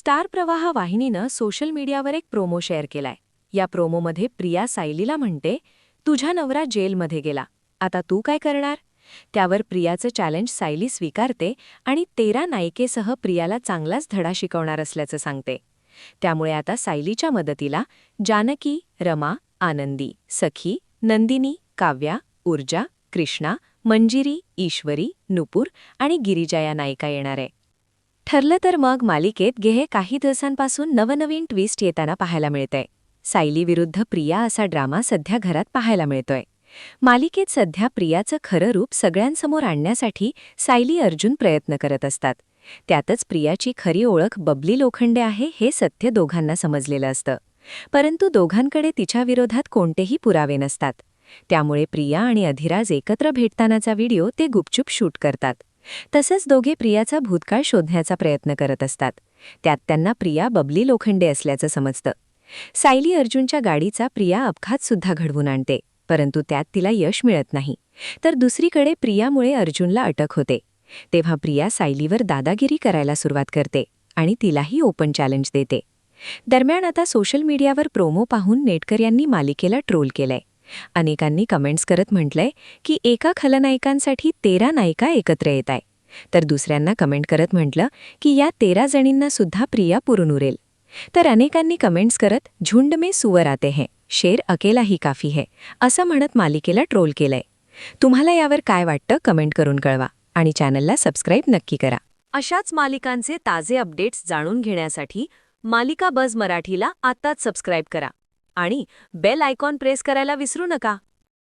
Star प्रवाह वाहिनीनं social मीडियावर एक प्रोमो शेअर केलाय. या प्रोमोमध्ये प्रिया सायलीला म्हणते, तुझा नवरा जेलमध्ये गेला, आता तू काय करणार? त्यावर प्रियाचं चॅलेंज सायली स्वीकारते आणि 13 नायिकेसह प्रियाला चांगलाच धडा शिकवणार असल्याचं सांगते. त्यामुळे आता सायलीच्या मदतीला जानकी, रमा, आनंदी, सखी, नंदिनी, काव्या, ऊर्जा, कृष्णा, मंजिरी, ईश्वरी, नुपूर आणि गिरिजा या नायिका येणार आहे. ठरलं तर मग मालिकेत गेले काही दिवसांपासून नवनवीन ट्विस्ट येताना पाहायला मिळतंय. सायली विरुद्ध प्रिया असा ड्रामा सध्या घरात पाहायला मिळतोय. मालिकेत सध्या प्रियाचं खरं रूप सगळ्यांसमोर आणण्यासाठी सायली अर्जुन प्रयत्न करत असतात. त्यातच प्रियाची खरी ओळख बबली लोखंडे आहे हे सत्य दोघांना समजलेलं असतं. परंतु दोघांकडे तिच्या विरोधात कोणतेही पुरावे नसतात. त्यामुळे प्रिया आणि अधिराज एकत्र भेटतानाचा व्हिडिओ ते गुपचूप शूट करतात. तसंच दोघे प्रियाचा भूतकाळ शोधण्याचा प्रयत्न करत असतात. त्यात त्यांना प्रिया बबली लोखंडे असल्याचं समजतं. सायली अर्जुनच्या गाडीचा प्रिया अपघातसुद्धा घडवून आणते, परंतु त्यात तिला यश मिळत नाही. तर दुसरीकडे प्रियामुळे अर्जुनला अटक होते. तेव्हा प्रिया सायलीवर दादागिरी करायला सुरुवात करते आणि तिलाही ओपन चॅलेंज देते. दरम्यान आता सोशल मीडियावर प्रोमो पाहून नेटकऱ्यांनी मालिकेला ट्रोल केलंय. अनेकांनी कमेंट्स करत म्हटलंय की एका खलनायिकांसाठी 13 नायिका एकत्र येत आहे, तर दुसऱ्यांना कमेंट करत म्हटलं की या 13 जणींना सुद्धा प्रिया पुरून उरेल. तर अनेकांनी कमेंट्स करत झुंड में सुअर आते हैं, शेर अकेला ही काफी है असं म्हणत मालिकेला ट्रोल केलंय. तुम्हाला यावर काय वाटतं कमेंट करून कळवा आणि चॅनलला सबस्क्राईब नक्की करा. अशाच मालिकांचे ताजे अपडेट्स जाणून घेण्यासाठी मालिका बज मराठीला आत्ताच सबस्क्राईब करा आणि बेल आयकॉन प्रेस करायला विसरू नका.